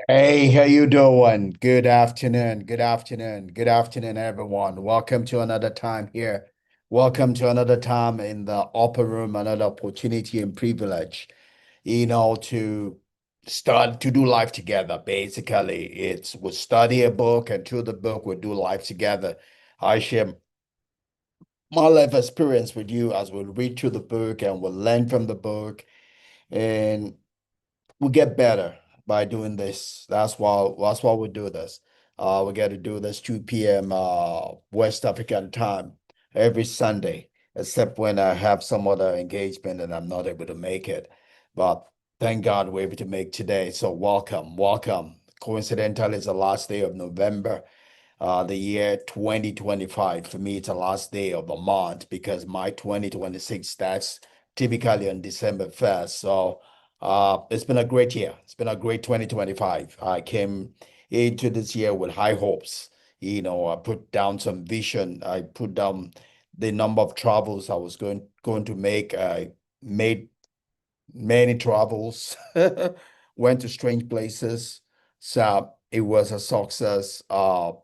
Hey, how you doing? Good afternoon. Good afternoon. Good afternoon, everyone. Welcome to another time here. Welcome to another time in the upper room, another opportunity and privilege, to start to do life together. Basically, we study a book, and through the book, we do life together. I share my life experience with you as we read through the book and we'll learn from the book. And we get better by doing this. That's why we do this. We get to do this 2 p.m. West African time every Sunday, except when I have some other engagement and I'm not able to make it. But thank God we're able to make today. So welcome, welcome. Coincidentally, it's the last day of November, the year 2025. For me, it's the last day of the month because my 2026 starts typically on December 1st. So it's been a great year. It's been a great 2025. I came into this year with high hopes. I put down some vision. I put down the number of travels I was going to make. I made many travels, went to strange places. So it was a success. It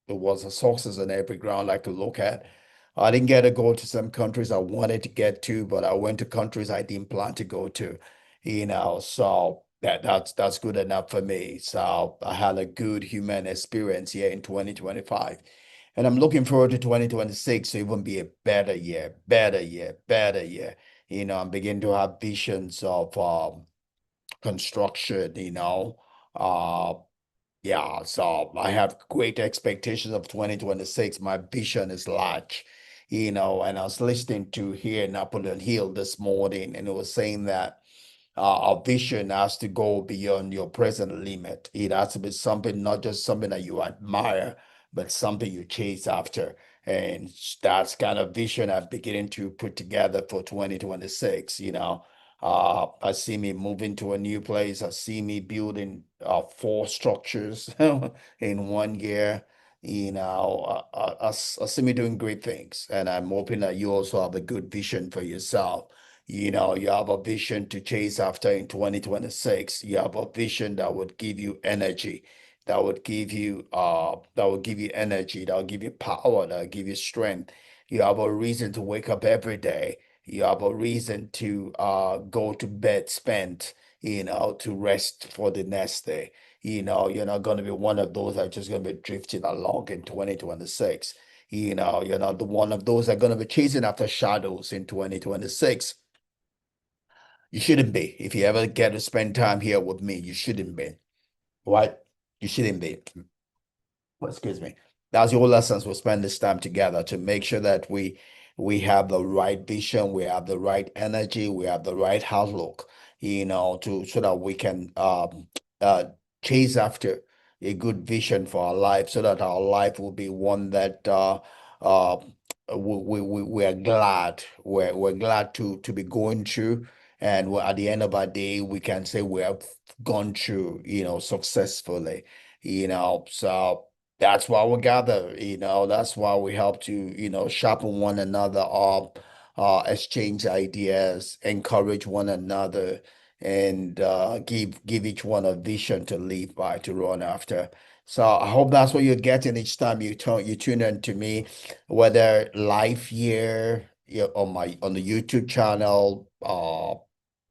was a success on every ground I could look at. I didn't get to go to some countries I wanted to get to, but I went to countries I didn't plan to go to, so that's good enough for me. So I had a good human experience here in 2025. And I'm looking forward to 2026 to even be a better year, better year, better year. I'm beginning to have visions of construction, uh, yeah, so I have great expectations of 2026. My vision is large, and I was listening to here Napoleon Hill this morning, and it was saying that our vision has to go beyond your present limit. It has to be something, not just something that you admire, but something you chase after. And that's kind of vision I'm beginning to put together for 2026. I see me moving to a new place. I see me building four structures in 1 year. I see me doing great things. And I'm hoping that you also have a good vision for yourself. You have a vision to chase after in 2026. You have a vision that would give you energy, that would give you energy, that will give you power, that will give you strength. You have a reason to wake up every day. You have a reason to go to bed spent, to rest for the next day. You're not going to be one of those that are just going to be drifting along in 2026. You're not the one of those that are going to be chasing after shadows in 2026. You shouldn't be. If you ever get to spend time here with me, you shouldn't be. What? You shouldn't be. Well, excuse me. That's your lessons. We'll spend this time together to make sure that we have the right vision, we have the right energy, we have the right outlook, to so that we can chase after a good vision for our life, so that our life will be one that uh we are glad. We're glad to be going through. And at the end of our day, we can say we have gone through, successfully, so that's why we gather, that's why we help to, sharpen one another up, exchange ideas, encourage one another, and give each one a vision to live by, to run after. So I hope that's what you're getting each time you tune in to me, whether live here, on the YouTube channel,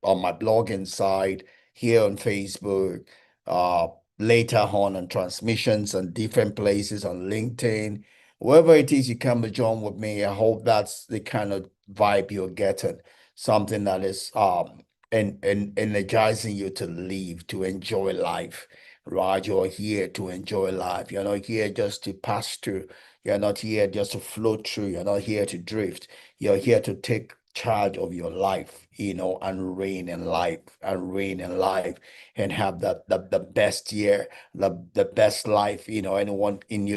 on my blogging site, here on Facebook, uh, later on transmissions on different places on LinkedIn. Wherever it is you come to join with me, I hope that's the kind of vibe you're getting. Something that is and energizing you to live, to enjoy life. Right? You're here to enjoy life. You're not here just to pass through. You're not here just to float through. You're not here to drift. You're here to take charge of your life, and reign in life, and have the best year, the best life, anyone in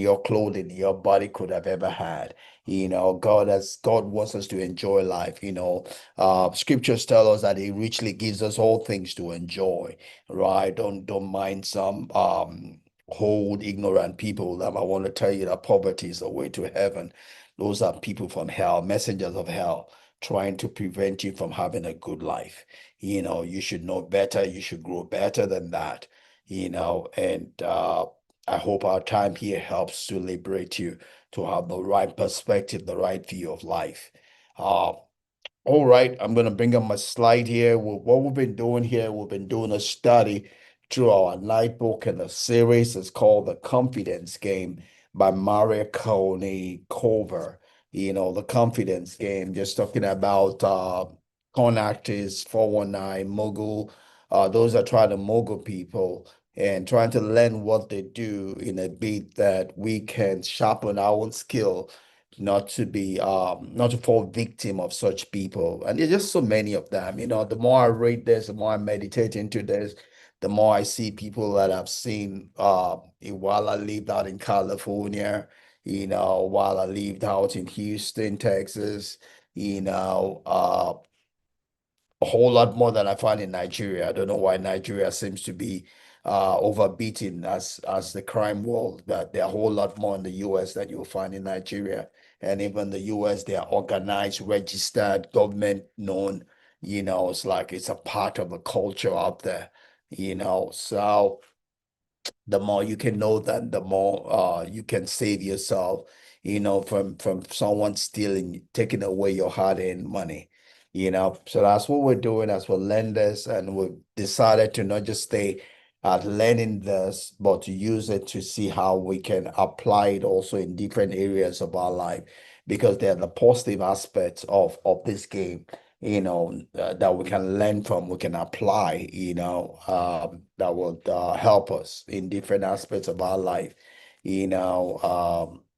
your clothing, your body could have ever had. God wants us to enjoy life. Scriptures tell us that He richly gives us all things to enjoy, right? Don't mind some old ignorant people that I want to tell you that poverty is the way to heaven. Those are people from hell, messengers of hell. trying to prevent you from having a good life. You should know better, you should grow better than that, and I hope our time here helps to liberate you to have the right perspective, the right view of life. Uh, all right, I'm going to bring up my slide here. What we've been doing here, we've been doing a study through our night book, and the series is called The Confidence Game by Maria Konnikova. The confidence game, just talking about con artists, 419, mogul, those are trying to mogul people and trying to learn what they do in a bit that we can sharpen our own skill, not to fall victim of such people. And there's just so many of them. The more I read this, the more I meditate into this, the more I see people that I've seen while I lived out in California, while I lived out in Houston, Texas, you know, uh, a whole lot more than I find in Nigeria. I don't know why Nigeria seems to be overbeaten as the crime world, but there are a whole lot more in the US than you'll find in Nigeria. And even the US, they are organized, registered, government known. It's like it's a part of the culture out there, So the more you can know that, the more you can save yourself, from someone stealing, taking away your hard-earned money. So that's what we're doing as for lenders, and we've decided to not just stay at learning this, but to use it to see how we can apply it also in different areas of our life, because they're the positive aspects of this game, that we can learn from, we can apply, that would help us in different aspects of our life.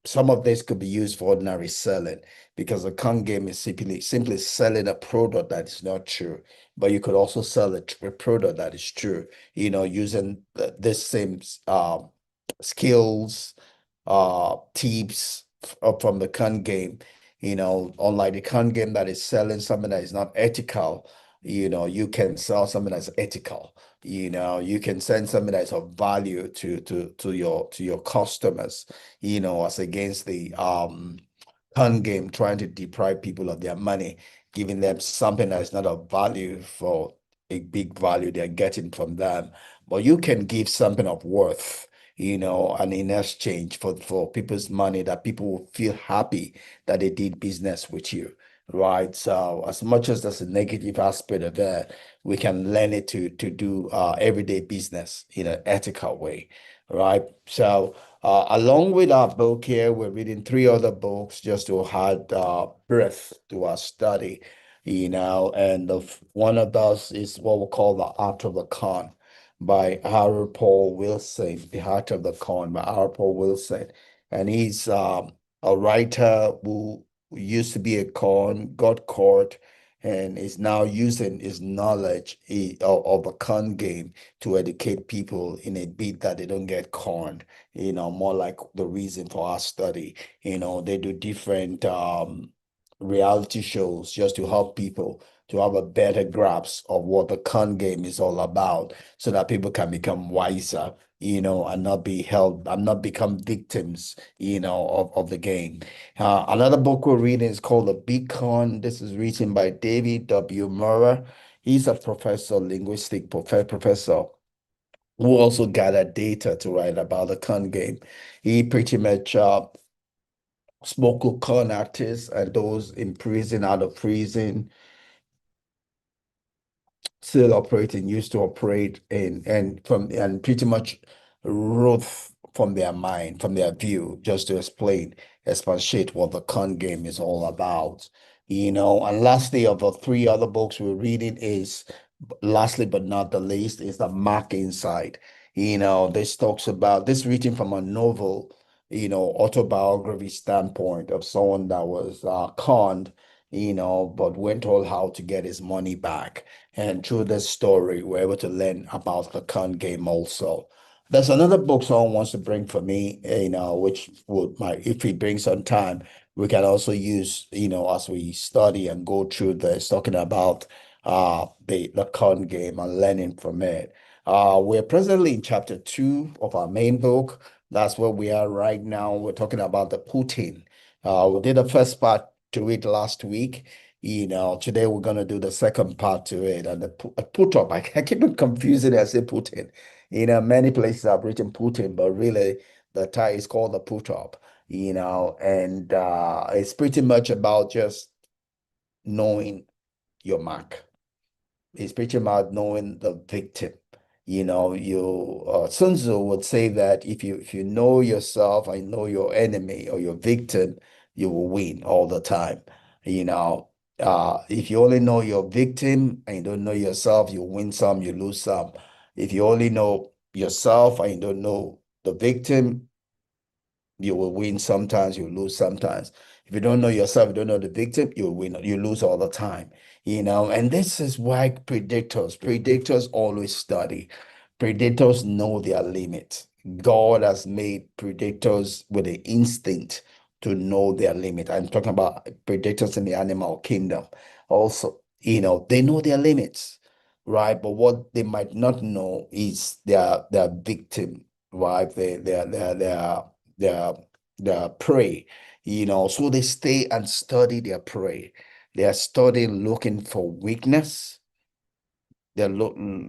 Some of this could be used for ordinary selling, because the con game is simply selling a product that is not true. But you could also sell a product that is true, using this same skills, tips from the con game. Unlike the con game that is selling something that is not ethical, you can sell something that's ethical. You can send something that's of value to your customers, as against the con game trying to deprive people of their money, giving them something that is not of value for a big value they're getting from them. But you can give something of worth, and in exchange for people's money, that people will feel happy that they did business with you, right? So as much as there's a negative aspect of that, we can learn it to do everyday business in an ethical way, right? So along with our book here, we're reading three other books just to add breadth to our study, and one of those is what we call The Art of the Con by Harold Paul Wilson, The Heart of the Con by Harold Paul Wilson. And he's a writer who used to be a con, got caught, and is now using his knowledge of the con game to educate people in a bit that they don't get conned, more like the reason for our study. They do different reality shows just to help people to have a better grasp of what the con game is all about, so that people can become wiser, and not become victims, of the game. Another book we're reading is called The Big Con. This is written by David W Maurer. He's a professor, professor, who also gathered data to write about the con game. He pretty much spoke with con artists and those in prison, out of prison, still operating, used to operate in, and pretty much wrote from their mind, from their view, just to expatiate what the con game is all about. And lastly, of the three other books we're reading is, lastly but not the least, is The Mark Inside. This talks about this, written from a novel, autobiography standpoint of someone that was conned, but went told how to get his money back. And through this story, we're able to learn about the con game also. There's another book someone wants to bring for me, which if we bring some time, we can also use, as we study and go through this, talking about the con game and learning from it. We're presently in chapter 2 of our main book. That's where we are right now. We're talking about the Putin. We did the first part to it last week, Today we're gonna do the second part to it and the put up. I keep on confusing it. I say Putin. Many places I've written Putin, but really the tie is called the put up. And it's pretty much about just knowing your mark. It's pretty much knowing the victim. Sun Tzu would say that if you know yourself and know your enemy or your victim, you will win all the time. If you only know your victim and you don't know yourself, you win some, you lose some. If you only know yourself and you don't know the victim, you will win sometimes, you lose sometimes. If you don't know yourself, you don't know the victim, you win, you lose all the time. And this is why predictors always study. Predictors know their limit. God has made predictors with the instinct to know their limit. I'm talking about predictors in the animal kingdom. Also, they know their limits, right? But what they might not know is their victim, right? Their their prey, so they stay and study their prey. They are studying looking for weakness. They're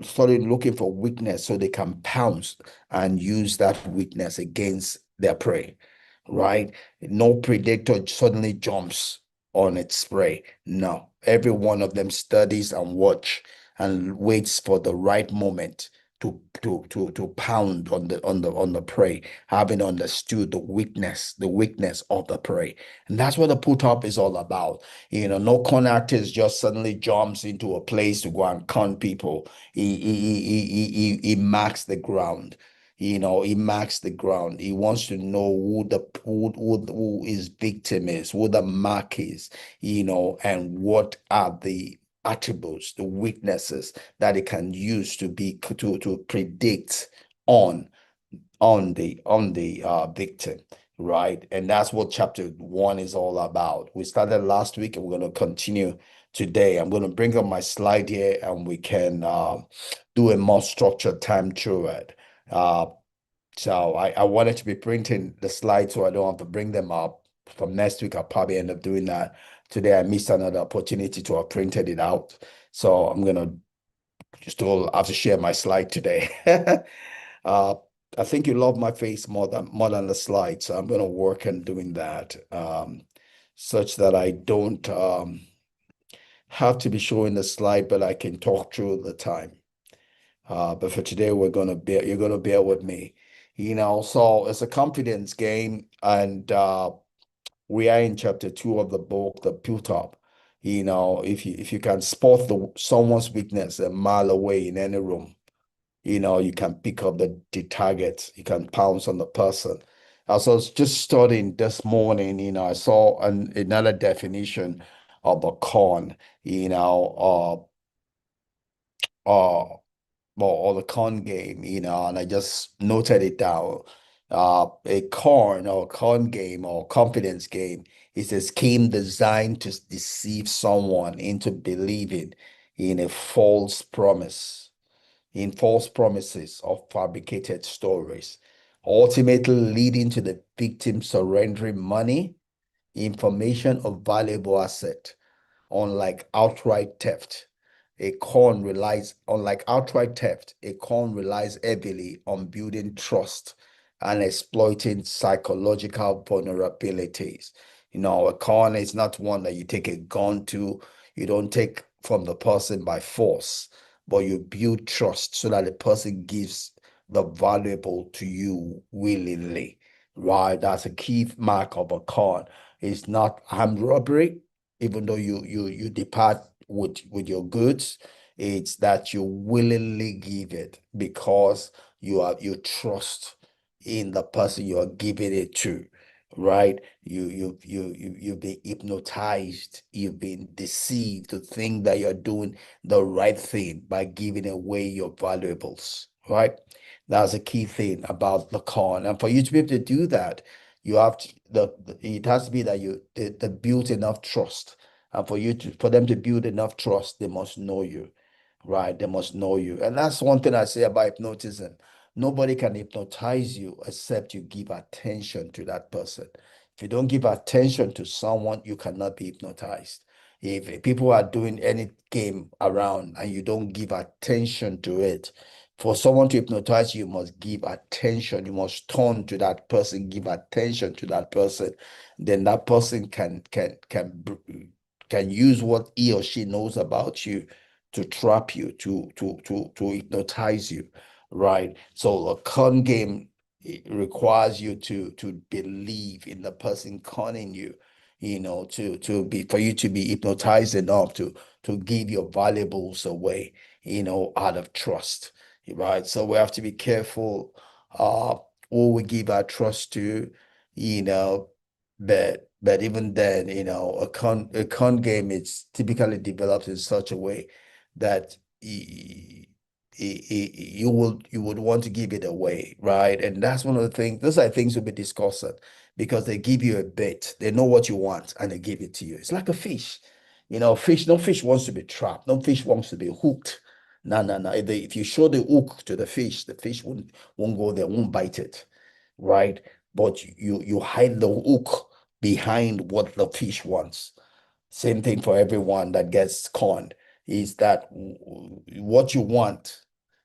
studying looking for weakness so they can pounce and use that weakness against their prey, right? No predator suddenly jumps on its prey. No, every one of them studies and watch and waits for the right moment to pound on the prey, having understood the weakness of the prey. And that's what the put up is all about. No con artist just suddenly jumps into a place to go and con people. He marks the ground. He marks the ground. He wants to know who his victim is, who the mark is, and what are the attributes, the weaknesses that it can use to predict on on the victim, right? And that's what chapter one is all about. We started last week and we're going to continue today. I'm going to bring up my slide here and we can do a more structured time through it. Uh, so I wanted to be printing the slides so I don't have to bring them up. From next week, I'll probably end up doing that. Today, I missed another opportunity to have printed it out. So I'm going to still have to share my slide today. Uh, I think you love my face more than the slide, so I'm going to work on doing that, such that I don't have to be showing the slide, but I can talk through the time. But for today, you're gonna bear with me. So it's a confidence game, and we are in chapter two of the book, the built up. If you can spot someone's weakness a mile away in any room, you can pick up the target, you can pounce on the person. As I was just studying this morning, I saw another definition of a con, or the con game, and I just noted it down. A con game or confidence game is a scheme designed to deceive someone into believing in a false promise, in false promises or fabricated stories, ultimately leading to the victim surrendering money, information, or valuable asset. Unlike outright theft, a con relies heavily on building trust and exploiting psychological vulnerabilities. A con is not one that you take a gun to, you don't take from the person by force, but you build trust so that the person gives the valuable to you willingly. Right? That's a key mark of a con. It's not armed robbery, even though you depart with your goods. It's that you willingly give it because you trust in the person you are giving it to, right? You've been hypnotized, you've been deceived to think that you're doing the right thing by giving away your valuables, right? That's a key thing about the con. And for you to be able to do that, you have to it has to be that they build enough trust. And for them to build enough trust, they must know you, right? They must know you. And that's one thing I say about hypnotism. Nobody can hypnotize you except you give attention to that person. If you don't give attention to someone, you cannot be hypnotized. If people are doing any game around and you don't give attention to it, for someone to hypnotize you, you must give attention. You must turn to that person, give attention to that person. Then that person can use what he or she knows about you to trap you, to hypnotize you, right? So a con game, it requires you to believe in the person conning you, to be for you to be hypnotized enough to give your valuables away, out of trust, right? So we have to be careful who we give our trust to, you know, but even then, a con game is typically developed in such a way that you would want to give it away, right? And that's one of the things, those are things we'll be discussing because they give you a bait. They know what you want and they give it to you. It's like a fish. No fish wants to be trapped. No fish wants to be hooked. No, no, no. If you show the hook to the fish won't go there, won't bite it, right? But you hide the hook behind what the fish wants. Same thing for everyone that gets conned, is that what you want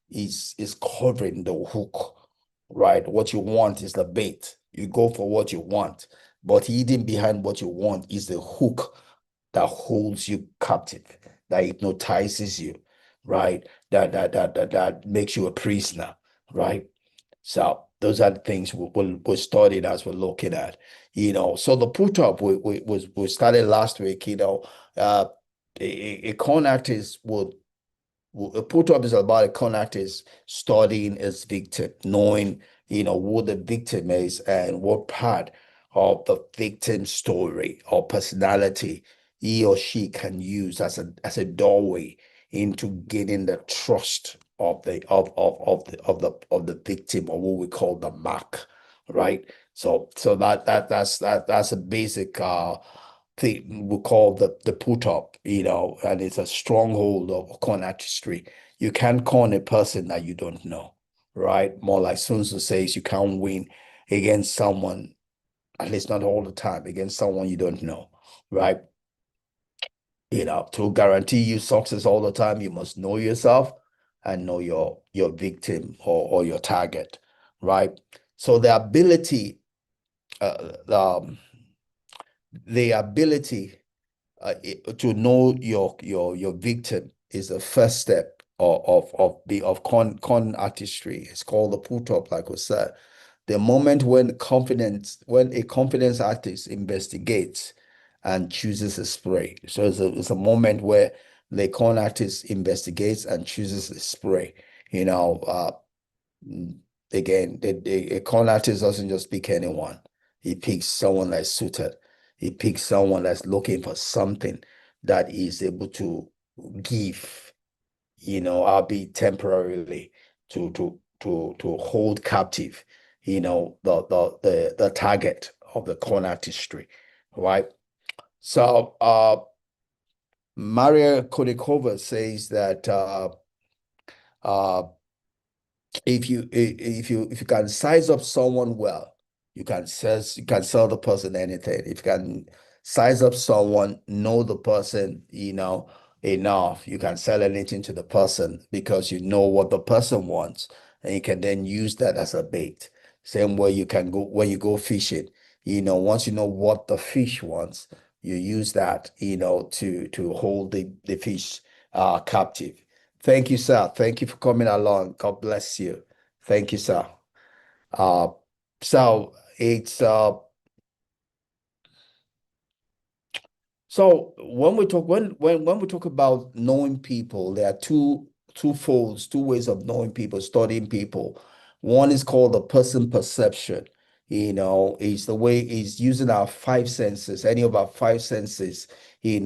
is covering the hook, right? What you want is the bait. You go for what you want, but hidden behind what you want is the hook that holds you captive, that hypnotizes you, right? That makes you a prisoner, right? So those are the things we studied as we're looking at, So the put up we started last week, a con artist would a put up is about a con artist studying his victim, knowing, who the victim is and what part of the victim's story or personality he or she can use as a doorway into gaining the trust of the victim, or what we call the mark, right? So that's a basic thing we call the put up, and it's a stronghold of con artistry. You can't con a person that you don't know, right? More like Sun Tzu says, you can't win against someone, at least not all the time, against someone you don't know, right? To guarantee you success all the time, you must know yourself and know your victim, or your target, right? So uh, um, the ability to know your victim is the first step of con artistry. It's called the put up, like we said. The moment when a confidence artist investigates and chooses a spray. So it's a moment where the con artist investigates and chooses a spray. You know, uh, Again, a con artist doesn't just pick anyone. He picks someone that's suited. He picks someone that's looking for something that is able to give, albeit temporarily, to hold captive, the target of the con artistry, right? So Maria Konnikova says that uh, if you can size up someone well, you can sell the person anything. If you can size up someone, know the person, enough, you can sell anything to the person because you know what the person wants, and you can then use that as a bait. Same way you can go when you go fishing. Once you know what the fish wants, you use that, to hold the fish captive. Thank you, sir. Thank you for coming along. God bless you. Thank you, sir. Uh, so it's so when we talk about knowing people, there are two folds, two ways of knowing people, studying people. One is called the person perception. Is the way is using our five senses, any of our five senses, to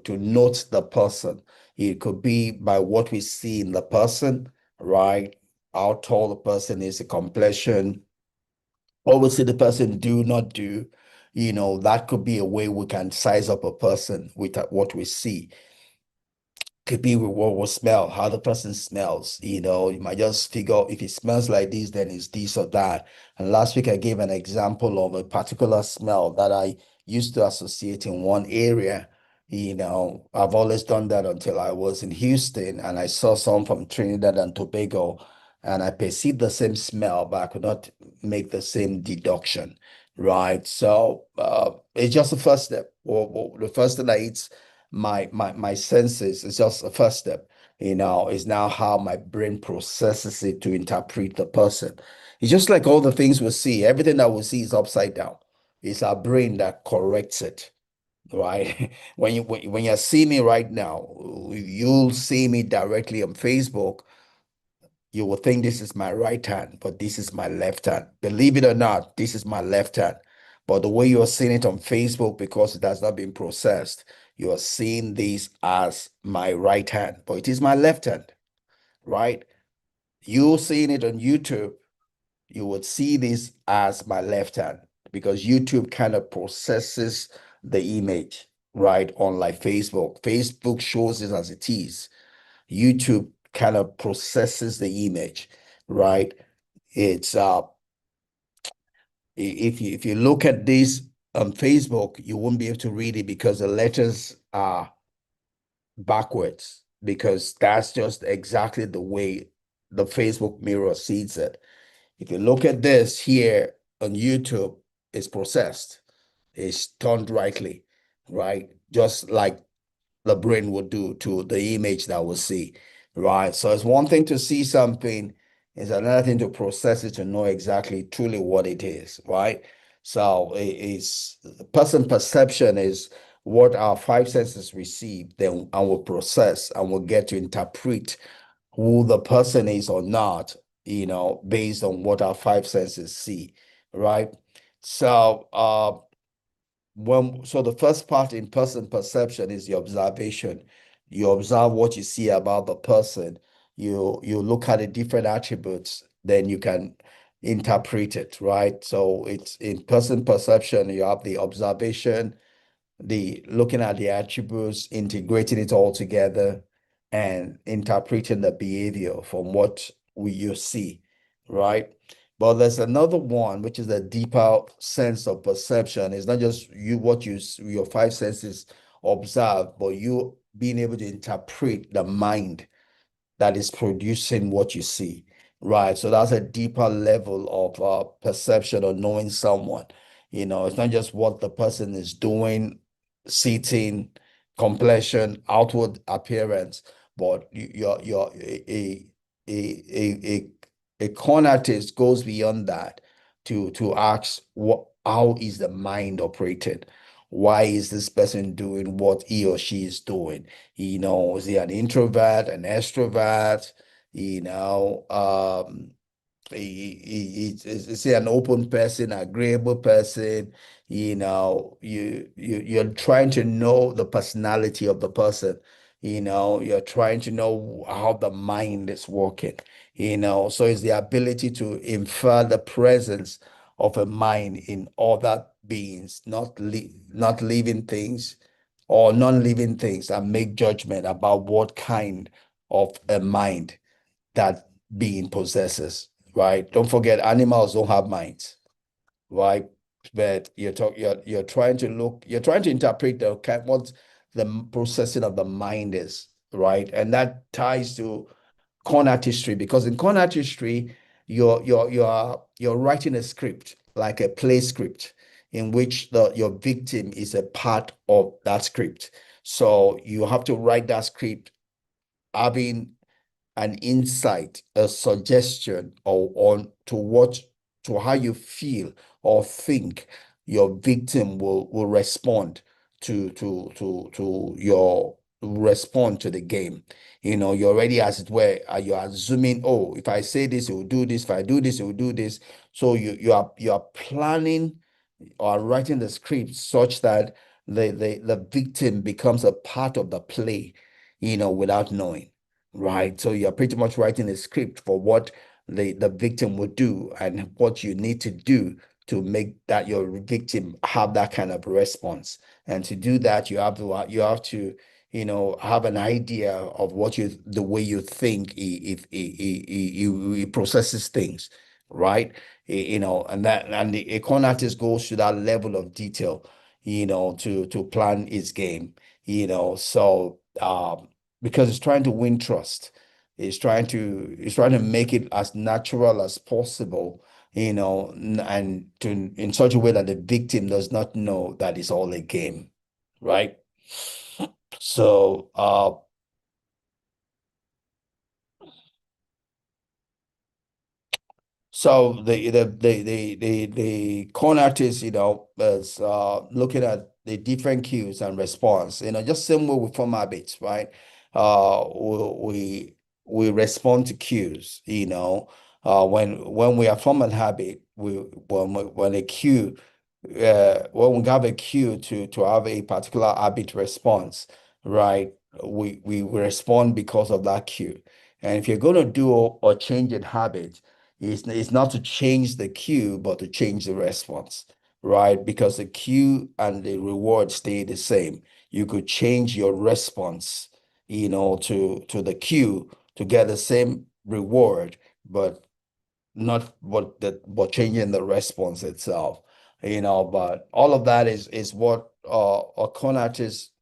note the person. It could be by what we see in the person, right? How tall the person is, the complexion, what we see the person do, not do. That could be a way we can size up a person with what we see. Could be with what we smell, how the person smells. You might just figure if it smells like this, then it's this or that. And last week I gave an example of a particular smell that I used to associate in one area. I've always done that until I was in Houston and I saw some from Trinidad and Tobago, and I perceived the same smell, but I could not make the same deduction, right? So it's just the first step. Or the first thing that hits my senses is just the first step. Is now how my brain processes it to interpret the person. It's just like all the things we see. Everything that we see is upside down. It's our brain that corrects it, right? When you see me right now, you'll see me directly on Facebook. You will think this is my right hand, but this is my left hand. Believe it or not, this is my left hand. But the way you're seeing it on Facebook, because it has not been processed, you are seeing this as my right hand, but it is my left hand, right? You seeing it on YouTube, you would see this as my left hand because YouTube kind of processes the image, right? Unlike Facebook. Facebook shows it as it is. YouTube kind of processes the image, right? It's if you look at this on Facebook, you won't be able to read it because the letters are backwards, because that's just exactly the way the Facebook mirror sees it. If you look at this here on YouTube, it's processed, it's turned rightly, right? Just like the brain would do to the image that we see, right? So it's one thing to see something, it's another thing to process it to know exactly truly what it is, right? So it's person perception is what our five senses receive, then and will process and will get to interpret who the person is or not, based on what our five senses see, right? So so the first part in person perception is the observation. You observe what you see about the person. You look at the different attributes, then you can interpret it, right? So it's in person perception, you have the observation, the looking at the attributes, integrating it all together, and interpreting the behavior from what you see, right? But there's another one, which is a deeper sense of perception. It's not just your five senses observe, but you being able to interpret the mind that is producing what you see, right? So that's a deeper level of perception or knowing someone. It's not just what the person is doing, sitting, complexion, outward appearance, but you're a a con artist goes beyond that to ask how is the mind operated? Why is this person doing what he or she is doing? Is he an introvert, an extrovert? You know, um, is he an open person, agreeable person? You're trying to know the personality of the person. You're trying to know how the mind is working. So it's the ability to infer the presence of a mind in other beings, not living things or non-living things, and make judgment about what kind of a mind that being possesses, right? Don't forget, animals don't have minds, right? But you're trying to interpret what the processing of the mind is, right? And that ties to con artistry, because in con artistry, you're writing a script, like a play script, in which your victim is a part of that script. So you have to write that script having an insight, a suggestion, or on to how you feel or think your victim will respond to your respond to the game. You're already, as it were, you're assuming, oh, if I say this, it will do this. If I do this, it will do this. So you are planning or writing the script such that the victim becomes a part of the play, without knowing, right? So you're pretty much writing a script for what the victim would do and what you need to do to make that your victim have that kind of response. And to do that, you have to have an idea of the way you think he processes things, right? And the a con artist goes to that level of detail, to plan its game, so because it's trying to win trust. It's trying to make it as natural as possible, and in such a way that the victim does not know that it's all a game, right? So So the con artist, is looking at the different cues and response. Just same way we form habits, right? We respond to cues. When we are forming a habit, when a cue, when we have a cue to have a particular habit response, right? We respond because of that cue. And if you're going to do or change a habit, it's not to change the cue, but to change the response, right? Because the cue and the reward stay the same. You could change your response, to the cue to get the same reward, but not but changing the response itself. But all of that is what a con artist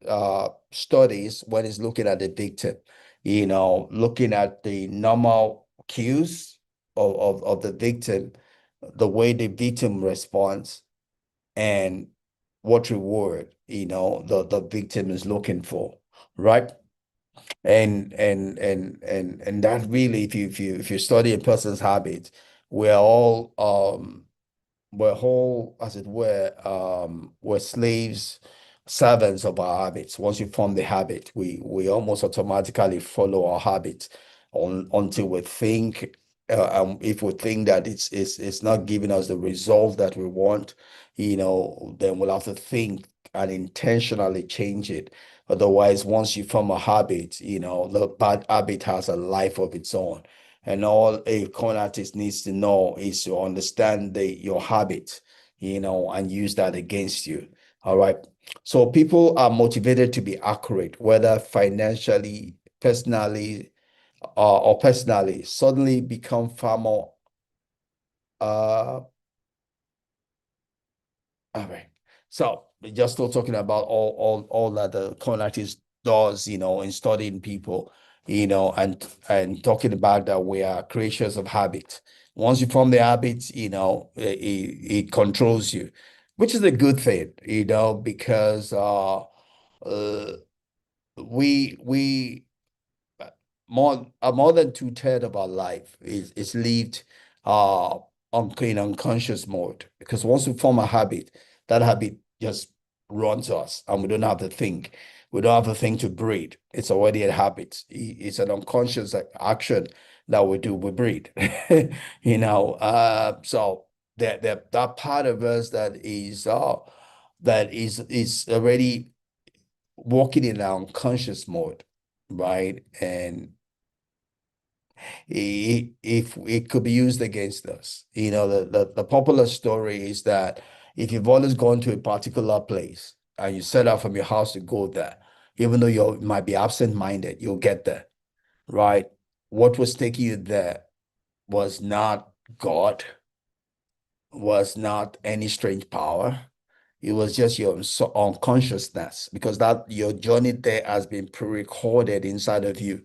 studies when he's looking at the victim, looking at the normal cues of the victim, the way the victim responds, and what reward, the victim is looking for, right? And that really, if you study a person's habit, we're all we're whole, as it were, we're slaves, servants of our habits. Once you form the habit, we almost automatically follow our habit until we think, if we think that it's not giving us the result that we want, then we'll have to think and intentionally change it. Otherwise, once you form a habit, the bad habit has a life of its own. And all a con artist needs to know is to understand your habit, and use that against you. All right. So people are motivated to be accurate, whether financially, personally, or personally, suddenly become far more uh all right. So just still talking about all that the con artist does, in studying people, and talking about that we are creatures of habit. Once you form the habits, it controls you, which is a good thing, because uh we more than two-thirds of our life is lived in unconscious mode. Because once we form a habit, that habit just runs us, and we don't have to think. We don't have to think to breathe. It's already a habit. It's an unconscious action that we do. We breathe. So that part of us that is already working in our unconscious mode, right? And if it could be used against us. The popular story is that if you've always gone to a particular place and you set out from your house to go there, even though you might be absent-minded, you'll get there, right? What was taking you there was not God, was not any strange power. It was just your unconsciousness, because that your journey there has been pre-recorded inside of you.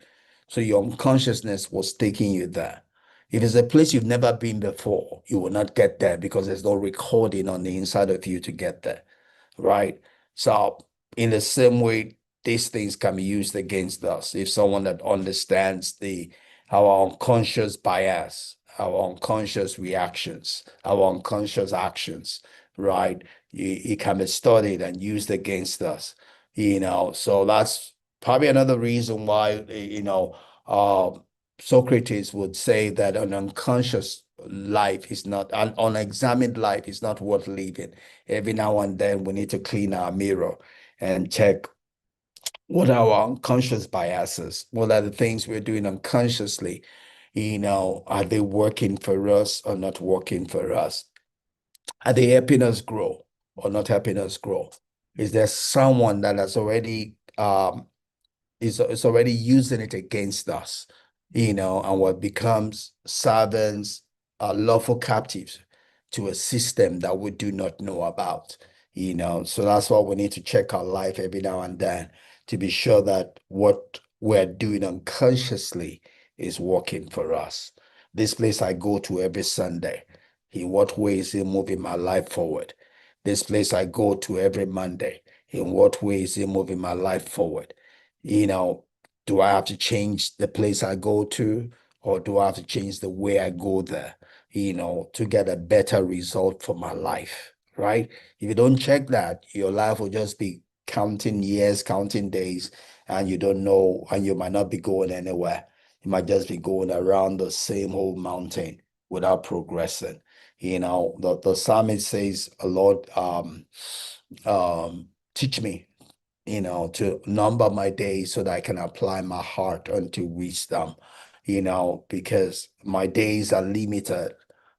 So your unconsciousness was taking you there. If it's a place you've never been before, you will not get there because there's no recording on the inside of you to get there, right? So in the same way, these things can be used against us. If someone that understands our unconscious bias, our unconscious reactions, our unconscious actions, right? It can be studied and used against us, So that's probably another reason why, Socrates would say that an unconscious life is not, an unexamined life is not worth living. Every now and then we need to clean our mirror and check what are our unconscious biases, what are the things we're doing unconsciously, are they working for us or not working for us? Are they helping us grow or not helping us grow? Is there someone that has already is already using it against us, and what becomes servants, lawful captives to a system that we do not know about, So that's why we need to check our life every now and then to be sure that what we're doing unconsciously is working for us. This place I go to every Sunday, in what way is it moving my life forward? This place I go to every Monday, in what way is it moving my life forward? You know, do I have to change the place I go to, or do I have to change the way I go there, to get a better result for my life, right? If you don't check that, your life will just be counting years, counting days, and you don't know, and you might not be going anywhere. You might just be going around the same old mountain without progressing. The psalmist says, Lord, teach me, to number my days so that I can apply my heart unto wisdom, because my days are limited,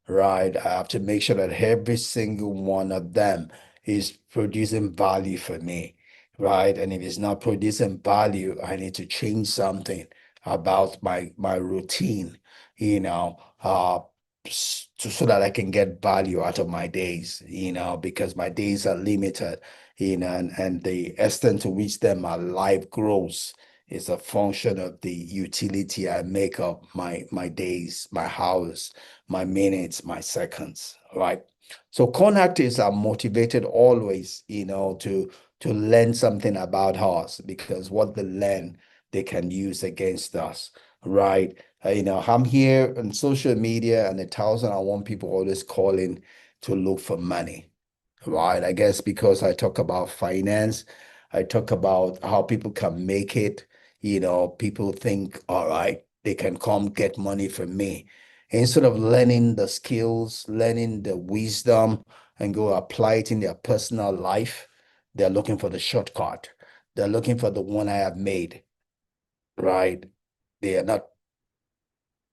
right? I have to make sure that every single one of them is producing value for me, right? And if it's not producing value, I need to change something about my routine, so that I can get value out of my days, because my days are limited, and the extent to which then my life grows is a function of the utility I make of my days, my hours, my minutes, my seconds, right? So con actors are motivated always, to learn something about us, because what they learn, they can use against us, right? I'm here on social media, and 1,001 people always calling to look for money, right? I guess because I talk about finance, I talk about how people can make it. People think, all right, they can come get money from me. Instead of learning the skills, learning the wisdom, and go apply it in their personal life, they're looking for the shortcut. They're looking for the one I have made, right? They are not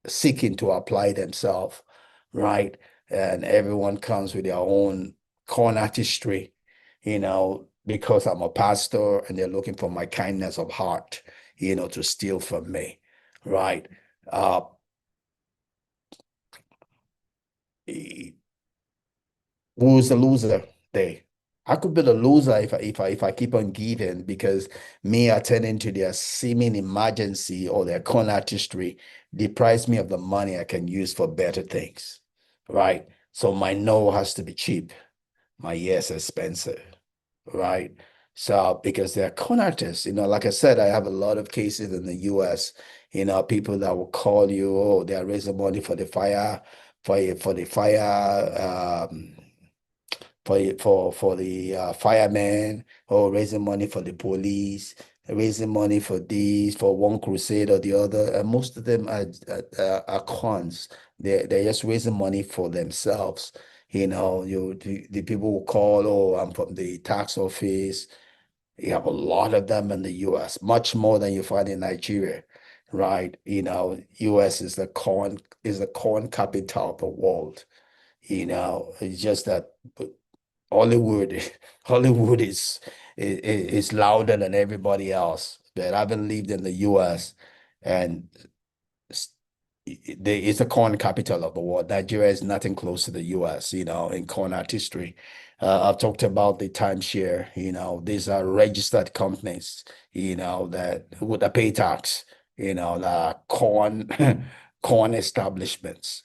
seeking to apply themselves, right? And everyone comes with their own con artistry, because I'm a pastor and they're looking for my kindness of heart, to steal from me, right? Uh, who's the loser? They. I could be the loser if I keep on giving, because me attending to their seeming emergency or their con artistry deprives me of the money I can use for better things, right? So my no has to be cheap, my yes expensive, right? So because they're con artists, like I said, I have a lot of cases in the US, people that will call you, oh, they're raising money for the fire, for the fire, for the firemen, or raising money for the police, raising money for these, for one crusade or the other. And most of them are cons. They're just raising money for themselves. The people will call, oh, I'm from the tax office. You have a lot of them in the US, much more than you find in Nigeria, right? US is the corn capital of the world. It's just that Hollywood, Hollywood is louder than everybody else. But I haven't lived in the US, and s- it's the corn capital of the world. Nigeria is nothing close to the US, in corn artistry. I've talked about the timeshare, these are registered companies, that with a pay tax, the corn corn establishments,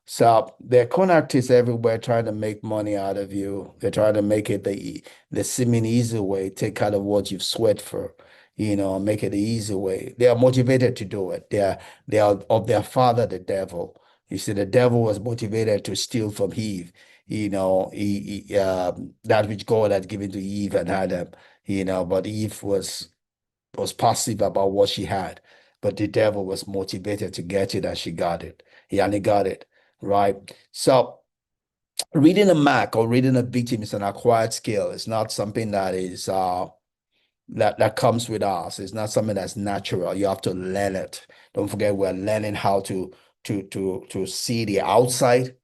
So there are con artists everywhere trying to make money out of you. They're trying to make it the seeming easy way, take out of what you've sweat for, make it the easy way. They are motivated to do it. They are of their father, the devil. You see, the devil was motivated to steal from Eve, that which God had given to Eve and Adam, but Eve was passive about what she had. But the devil was motivated to get it, and she got it. He only got it, right? So reading a Mac or reading a victim is an acquired skill. It's not something that comes with us. It's not something that's natural. You have to learn it. Don't forget, we're learning how to see the outside,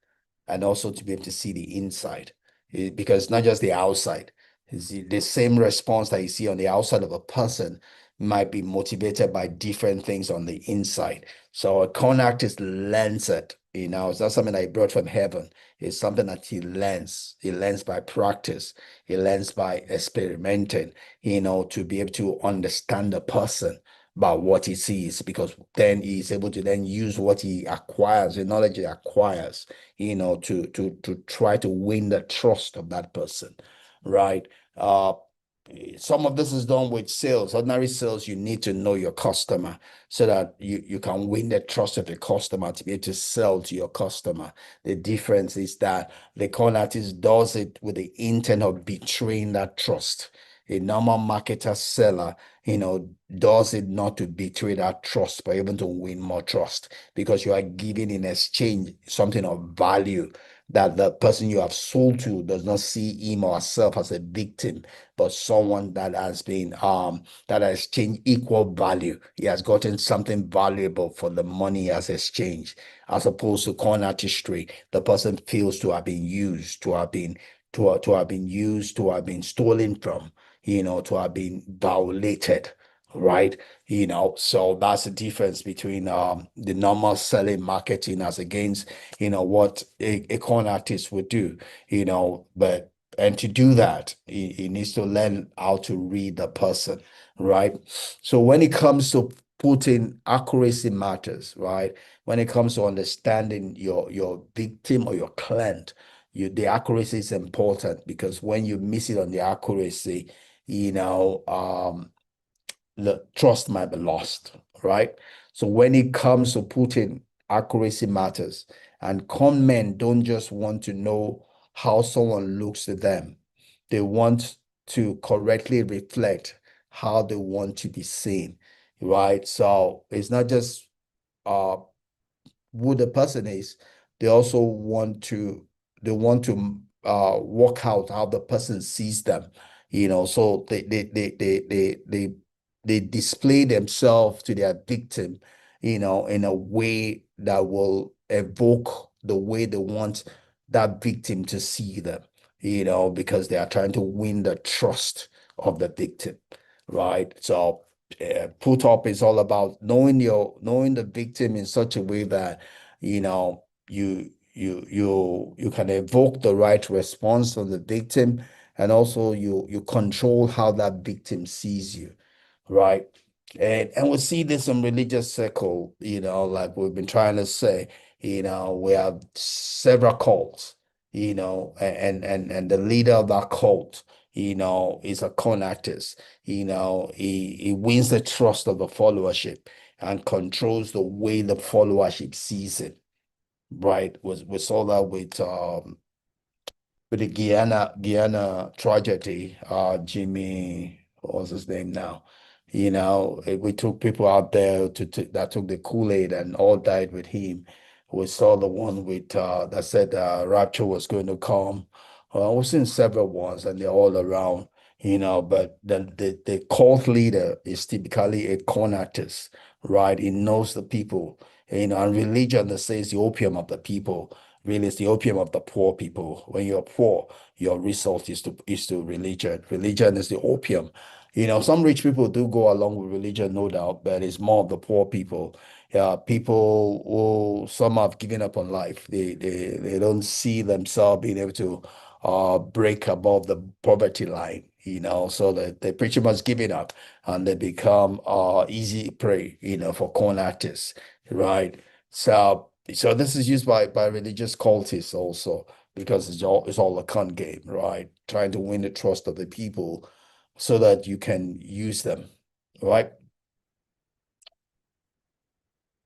and also to be able to see the inside. Because not just the outside. It's the same response that you see on the outside of a person might be motivated by different things on the inside. So a con artist learns it. It's not something that he brought from heaven. It's something that he learns. He learns by practice. He learns by experimenting, to be able to understand the person by what he sees, because then he's able to then use what he acquires, the knowledge he acquires, to try to win the trust of that person, right? Some of this is done with sales. Ordinary sales, you need to know your customer so that you can win the trust of the customer to be able to sell to your customer. The difference is that the con artist does it with the intent of betraying that trust. A normal marketer seller, does it not to betray that trust, but even to win more trust, because you are giving in exchange something of value that the person you have sold to does not see him or herself as a victim, but someone that has exchanged equal value. He has gotten something valuable for the money he has exchanged, as opposed to con artistry. The person feels to have been used, to have been used, to have been stolen from, to have been violated, right? So that's the difference between the normal selling marketing as against, what a con artist would do, but and to do that, he needs to learn how to read the person, right? So when it comes to putting accuracy matters, right? When it comes to understanding your victim or your client, the accuracy is important, because when you miss it on the accuracy, the trust might be lost, right? So when it comes to putting, accuracy matters. And con men don't just want to know how someone looks to them. They want to correctly reflect how they want to be seen, right? So it's not just uh who the person is, they also want to work out how the person sees them. So they display themselves to their victim, in a way that will evoke the way they want that victim to see them, because they are trying to win the trust of the victim, right? So put up is all about knowing the victim in such a way that you can evoke the right response from the victim, and also you control how that victim sees you, right? And we see this in religious circle, like we've been trying to say, we have several cults, and the leader of that cult, is a con artist. He wins the trust of the followership and controls the way the followership sees it, right? We saw that with the Guyana tragedy. Jimmy, what was his name now? We took people out there that took the Kool-Aid and all died with him. We saw the one with that said rapture was going to come. We've seen several ones, and they're all around. But the cult leader is typically a con artist, right? He knows the people, and religion, that says the opium of the people, really is the opium of the poor people. When you're poor, your result is to religion. Religion is the opium. Some rich people do go along with religion, no doubt, but it's more of the poor people. Yeah, people who some have given up on life. They don't see themselves being able to break above the poverty line, so that they pretty much giving up, and they become easy prey, for con artists, right? So this is used by religious cultists also, because it's all a con game, right? Trying to win the trust of the people so that you can use them, right?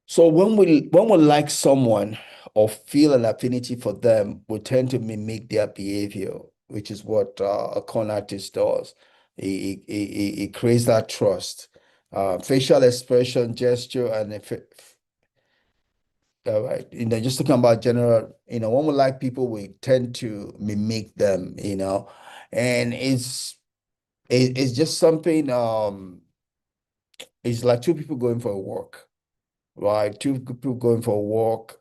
So when we like someone or feel an affinity for them, we tend to mimic their behavior, which is what a con artist does. He creates that trust. Facial expression, gesture, and if right. Just talking about general, when we like people, we tend to mimic them, and it's just something, it's like two people going for a walk, right? Two people going for a walk,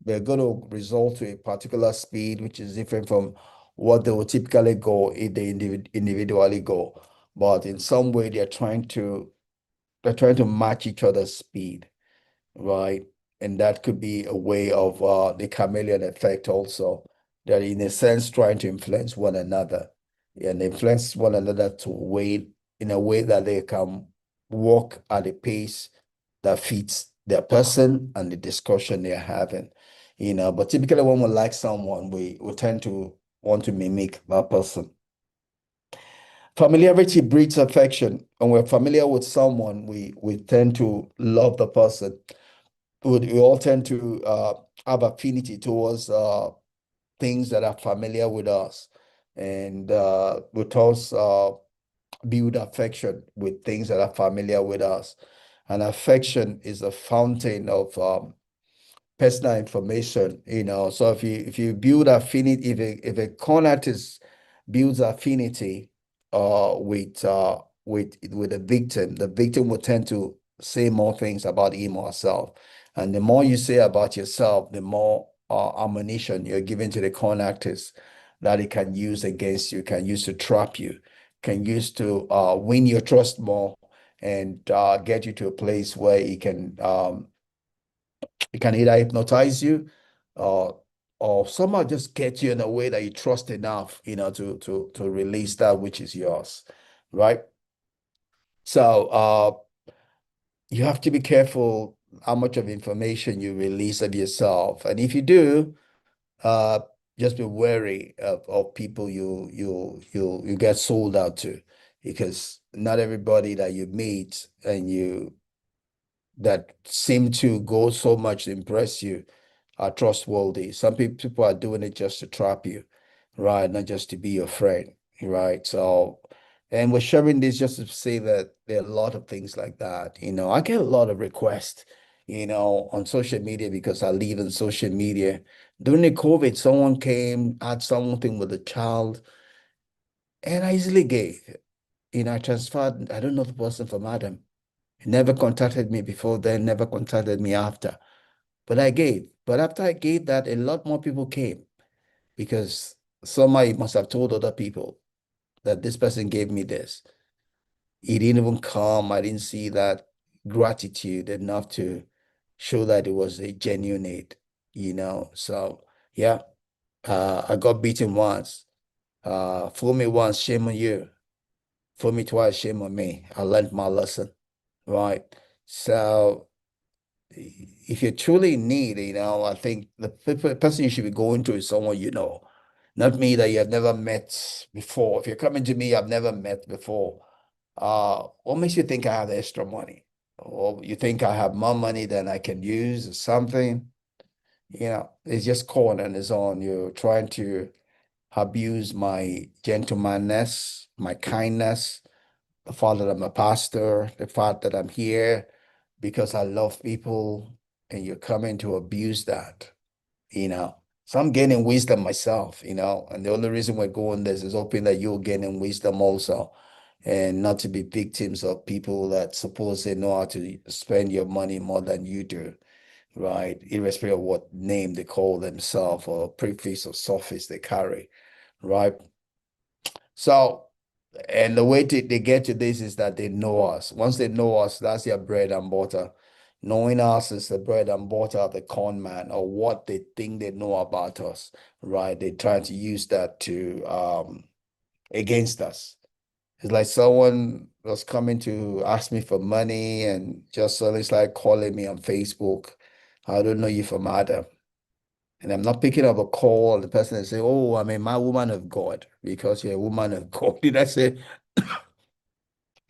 they're going to result to a particular speed, which is different from what they would typically go if they individually go. But in some way, they're trying to match each other's speed, right? And that could be a way of the chameleon effect also, that in a sense trying to influence one another and influence one another to way in a way that they can walk at a pace that fits their person and the discussion they're having. But typically when we like someone, we tend to want to mimic that person. Familiarity breeds affection. When we're familiar with someone, we tend to love the person. We all tend to have affinity towards things that are familiar with us, and with us build affection with things that are familiar with us. And affection is a fountain of personal information, So if you build affinity, if a con artist builds affinity with the victim will tend to say more things about him or herself. And the more you say about yourself, the more ammunition you're giving to the con artist that it can use against you, can use to trap you, can use to win your trust more and get you to a place where it can either hypnotize you or somehow just get you in a way that you trust enough, to release that which is yours, right? So you have to be careful how much of information you release of yourself. And if you do, uh, just be wary of people you get sold out to, because not everybody that you meet and you that seem to go so much to impress you are trustworthy. Some people are doing it just to trap you, right? Not just to be your friend, right? So, and we're sharing this just to say that there are a lot of things like that. I get a lot of requests, on social media because I live in social media. During the COVID, someone came, had something with a child, and I easily gave. I transferred, I don't know the person from Adam. He never contacted me before then, never contacted me after. But I gave. But after I gave that, a lot more people came because somebody must have told other people that this person gave me this. He didn't even come. I didn't see that gratitude enough to show that it was a genuine need. So yeah, I got beaten once. Fool me once, shame on you. Fool me twice, shame on me. I learned my lesson, right? So if you're truly in need, I think the person you should be going to is someone you know, not me that you have never met before. If you're coming to me, I've never met before. What makes you think I have extra money? Or you think I have more money than I can use or something? It's just calling on its own. You're trying to abuse my gentlemanness, my kindness, the fact that I'm a pastor, the fact that I'm here because I love people, and you're coming to abuse that, you know. So I'm gaining wisdom myself, and the only reason we're going this is hoping that you're gaining wisdom also, and not to be victims of people that suppose they know how to spend your money more than you do, right? Irrespective of what name they call themselves or prefix or suffix they carry, right? So, and the way they get to this is that they know us. Once they know us, that's their bread and butter. Knowing us is the bread and butter of the con man, or what they think they know about us, right? They try to use that to against us. It's like someone was coming to ask me for money and just suddenly started calling me on Facebook. I don't know you from Adam. And I'm not picking up a call, and the person is saying, "Oh, I mean, my woman of God," because you're a woman of God. Did I say,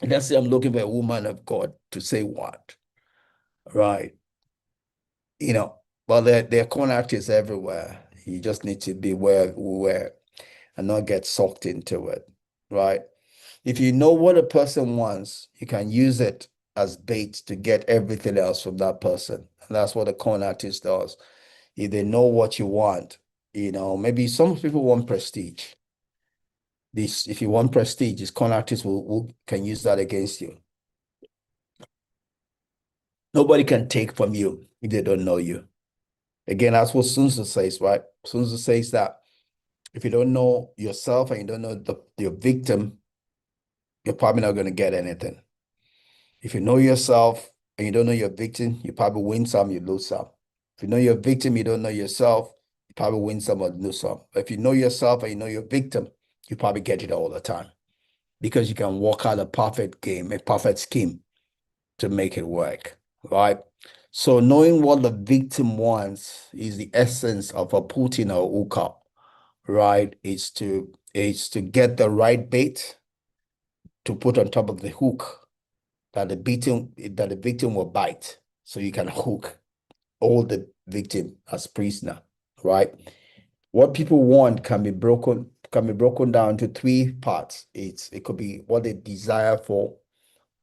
let's say I'm looking for a woman of God to say what? Right. You know, well, there are con artists everywhere. You just need to be aware and not get sucked into it. Right. If you know what a person wants, you can use it as bait to get everything else from that person. And that's what a con artist does. If they know what you want, maybe some people want prestige. This, if you want prestige, this con artist will can use that against you. Nobody can take from you if they don't know you. Again, that's what Sun Tzu says, right? Sun Tzu says that if you don't know yourself and you don't know your victim, you're probably not going to get anything. If you know yourself and you don't know your victim, you probably win some, you lose some. If you know you're a victim, you don't know yourself, you probably win some or lose some. But if you know yourself and you know you're a victim, you probably get it all the time because you can work out a perfect game, a perfect scheme to make it work, right? So knowing what the victim wants is the essence of a putting or hookup, right? It's to get the right bait to put on top of the hook that the victim will bite. So you can hook hold the victim as prisoner, right? What people want can be broken down to three parts. It could be what they desire for,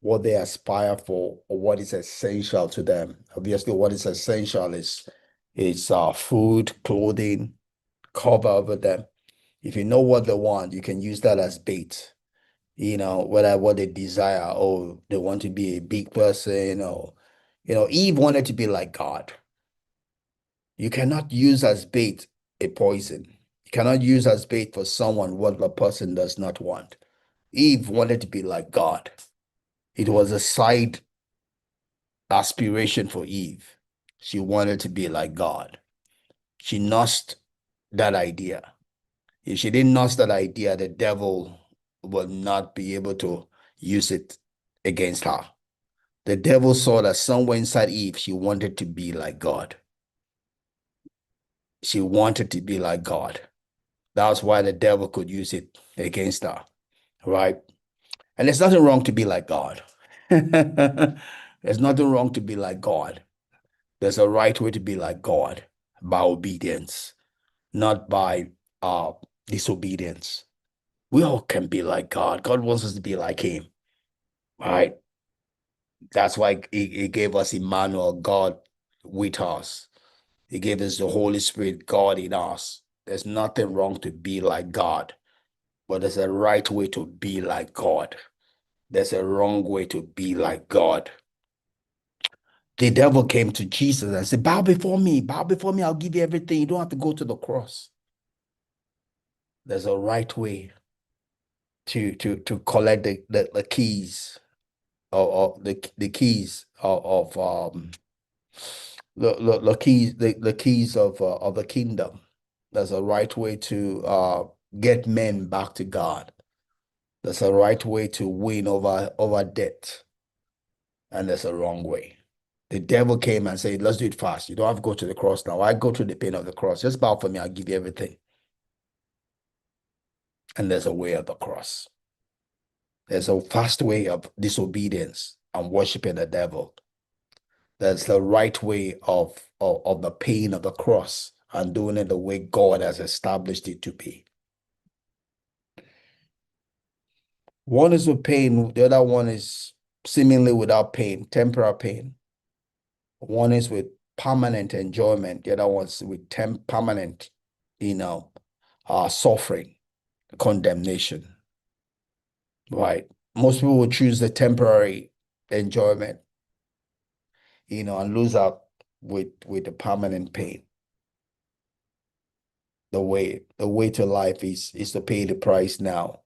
what they aspire for, or what is essential to them. Obviously, what is essential is food, clothing, cover over them. If you know what they want, you can use that as bait. Whether what they desire, or they want to be a big person, or Eve wanted to be like God. You cannot use as bait a poison. You cannot use as bait for someone what the person does not want. Eve wanted to be like God. It was a side aspiration for Eve. She wanted to be like God. She nursed that idea. If she didn't nurse that idea, the devil would not be able to use it against her. The devil saw that somewhere inside Eve, she wanted to be like God. She wanted to be like God. That's why the devil could use it against her, right? And there's nothing wrong to be like God. There's nothing wrong to be like God. There's a right way to be like God by obedience, not by uh disobedience. We all can be like God. God wants us to be like Him, right? That's why He gave us Emmanuel, God with us. He gave us the Holy Spirit, God in us. There's nothing wrong to be like God, but there's a right way to be like God. There's a wrong way to be like God. The devil came to Jesus and said, bow before me, I'll give you everything. You don't have to go to the cross. There's a right way to collect the keys of the keys of the keys of the kingdom. There's a right way to get men back to God. There's a right way to win over debt, and there's a wrong way. The devil came and said, let's do it fast. You don't have to go to the cross now. I go through the pain of the cross. Just bow for me, I'll give you everything. And there's a way of the cross. There's a fast way of disobedience and worshiping the devil. There's the right way of the pain of the cross and doing it the way God has established it to be. One is with pain, the other one is seemingly without pain, temporal pain. One is with permanent enjoyment, the other one's with permanent, suffering, condemnation, right? Most people will choose the temporary enjoyment, and lose out with the permanent pain. The way to life is to pay the price now.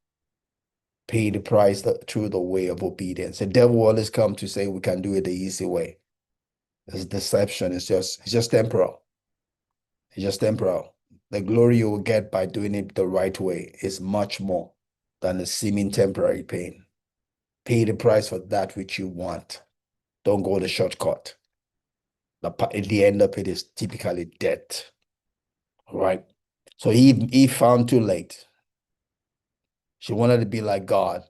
Pay the price through the way of obedience. The devil will always come to say we can do it the easy way. It's deception. It's just temporal. It's just temporal. The glory you will get by doing it the right way is much more than the seeming temporary pain. Pay the price for that which you want. Don't go the shortcut. The end of it is typically death, right? So he found too late. She wanted to be like God,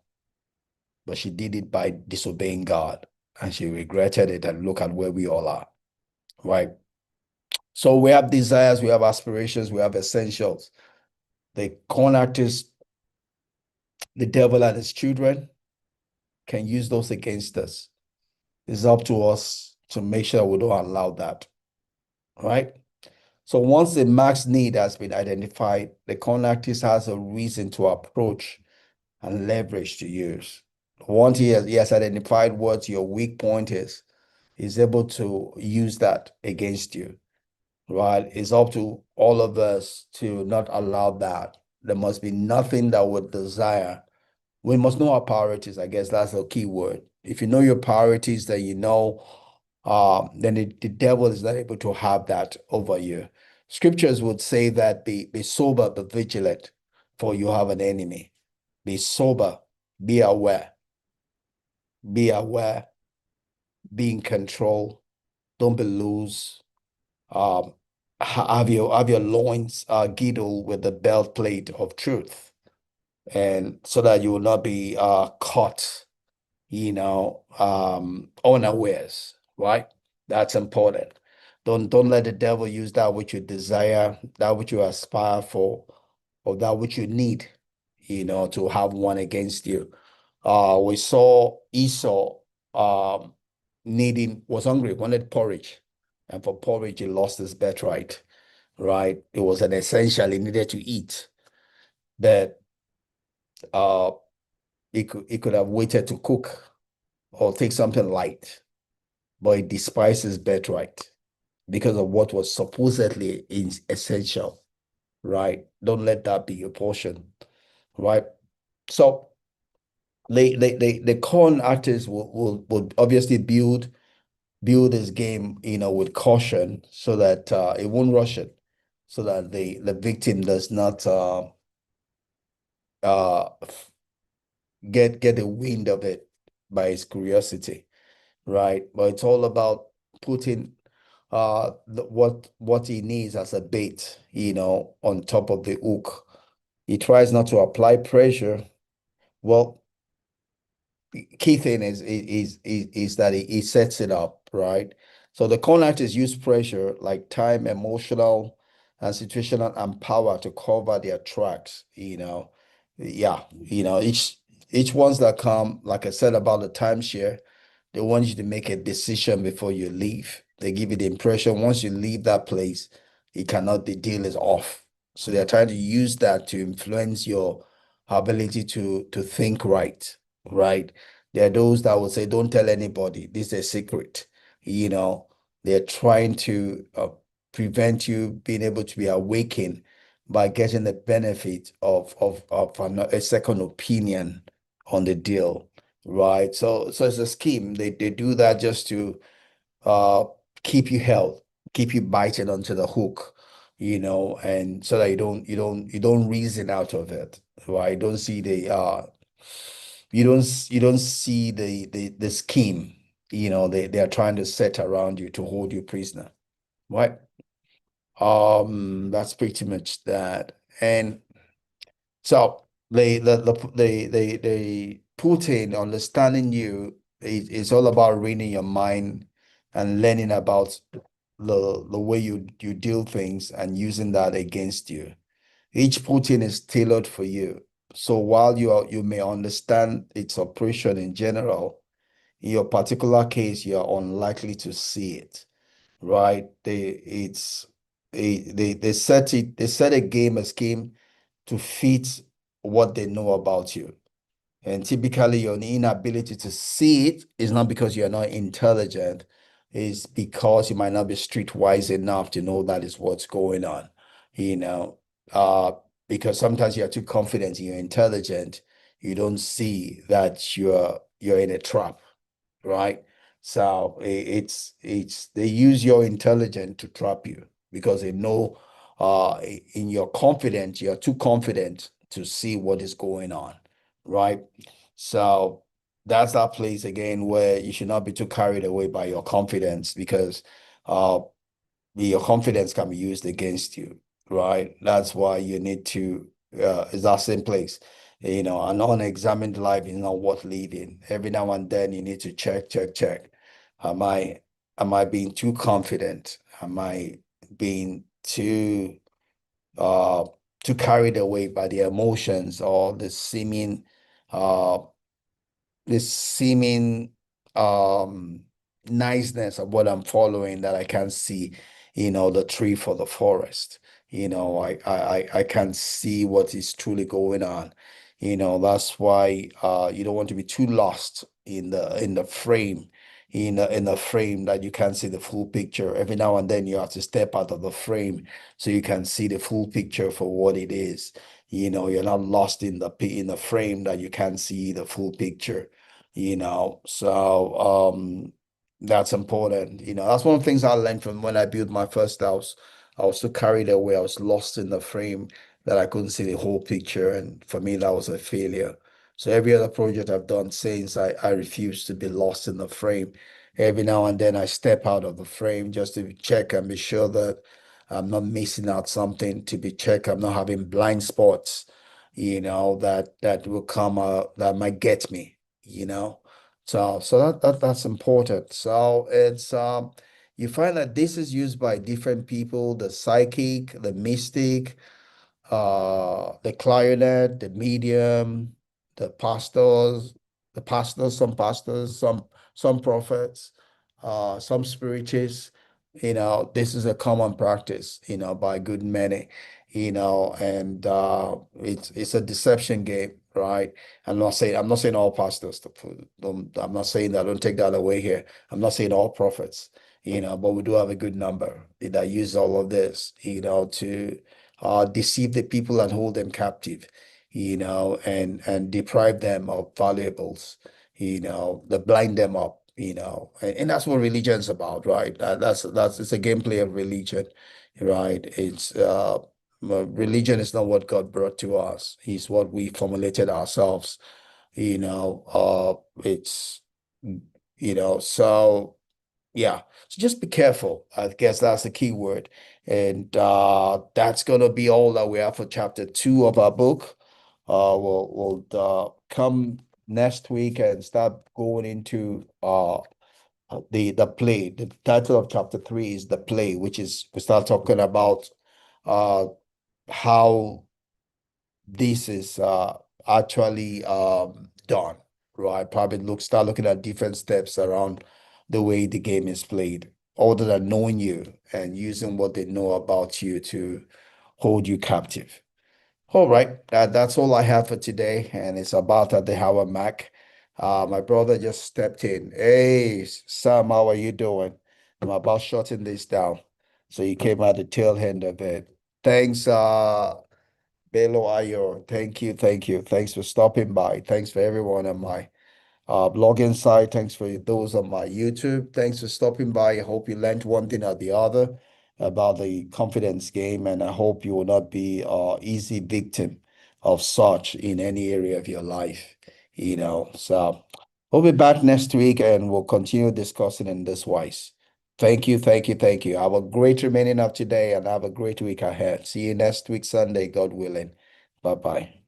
but she did it by disobeying God, and she regretted it. And look at where we all are, right? So we have desires, we have aspirations, we have essentials. The con artist, the devil and his children can use those against us. It's up to us to make sure we don't allow that, right? So once the max need has been identified, the con artist has a reason to approach and leverage to use. Once he has identified what your weak point is, he's able to use that against you, right? It's up to all of us to not allow that. There must be nothing that would desire. We must know our priorities. I guess that's the key word. If you know your priorities, then you know then the devil is not able to have that over you. Scriptures would say that be sober, be vigilant, for you have an enemy. Be sober, be aware, be aware, be in control. Don't be loose. Um, have your loins girdled with the belt plate of truth, and so that you will not be caught, unawares, right? That's important. Don't let the devil use that which you desire, that which you aspire for, or that which you need, to have one against you. We saw Esau um was hungry, wanted porridge, and for porridge he lost his birthright, right? It was an essential he needed to eat, but uh he could have waited to cook or take something light, but he despised his birthright because of what was supposedly essential, right? Don't let that be your portion, right? So the con artists will obviously build this game, with caution so that it won't rush it, so that the victim does not uh get a wind of it by his curiosity, right? But it's all about putting what he needs as a bait, on top of the hook. He tries not to apply pressure. Well, key thing is that he sets it up, right? So the con artists use pressure like time, emotional, and situational and power to cover their tracks, Yeah, each ones that come, like I said about the timeshare, they want you to make a decision before you leave. They give you the impression once you leave that place, the deal is off. So they're trying to use that to influence your ability to think right, right? There are those that will say, don't tell anybody, this is a secret. You know, they're trying to prevent you being able to be awakened by getting the benefit of a second opinion on the deal, right? So it's a scheme. They do that just to uh keep you held, keep you biting onto the hook, and so that you don't reason out of it, right? Don't see the you don't see the scheme, they are trying to set around you to hold you prisoner, right? That's pretty much that. And so the Putin understanding you is all about reading your mind and learning about the way you deal things and using that against you. Each Putin is tailored for you. So while you may understand its operation in general, in your particular case, you are unlikely to see it, right? They set a scheme to fit what they know about you. And typically, your inability to see it is not because you're not intelligent, it's because you might not be streetwise enough to know that is what's going on, you know. Uh, because sometimes you're too confident you're intelligent, you don't see that you're in a trap, right? So it's they use your intelligence to trap you because they know in your confidence, you're too confident to see what is going on, right? So that's that place again where you should not be too carried away by your confidence because uh your confidence can be used against you, right? That's why you need to it's that same place. An unexamined life is not worth living. Every now and then you need to check. Am I am I being too confident? Am I being uh too carried away by the emotions or uh this seeming niceness of what I'm following that I can't see, the tree for the forest. I can't see what is truly going on. That's why you don't want to be too lost in the frame, in the frame that you can't see the full picture. Every now and then you have to step out of the frame so you can see the full picture for what it is. You're not lost in the frame that you can't see the full picture. So That's important. That's one of the things I learned from when I built my first house. I was so carried away. I was lost in the frame that I couldn't see the whole picture. And for me, that was a failure. So every other project I've done since, I refuse to be lost in the frame. Every now and then I step out of the frame just to check and be sure that I'm not missing out something to be checked. I'm not having blind spots, that will come that might get me. So that's important. So it's you find that this is used by different people, the psychic, the mystic, the clarinet, the medium, the pastors, some prophets, some spiritists. This is a common practice, by good many, and it's a deception game, right? I'm not saying all pastors. I'm not saying that. Don't take that away here. I'm not saying all prophets, but we do have a good number that use all of this, to deceive the people and hold them captive, and deprive them of valuables, that blind them up, and that's what religion's about, right? That's it's a gameplay of religion, right? Religion is not what God brought to us. It's what we formulated ourselves, it's so. Yeah. So just be careful. I guess that's the key word. And that's gonna be all that we have for chapter 2 of our book. We'll come next week and start going into the play. The title of chapter 3 is the play, which is we start talking about uh how this is actually done, right? Probably start looking at different steps around the way the game is played, other than knowing you and using what they know about you to hold you captive. All right, that's all I have for today, and it's about at the hour mark. My brother just stepped in. Hey, Sam, how are you doing? I'm about shutting this down. So you came at the tail end of it. Thanks, Belo Ayo, thank you, thank you. Thanks for stopping by. Thanks for everyone on my blogging site. Thanks for those on my YouTube. Thanks for stopping by. I hope you learned one thing or the other about the confidence game, and I hope you will not be easy victim of such in any area of your life. So we'll be back next week and we'll continue discussing in this wise. Thank you, thank you, thank you. Have a great remaining of today and have a great week ahead. See you next week, Sunday, God willing. Bye bye.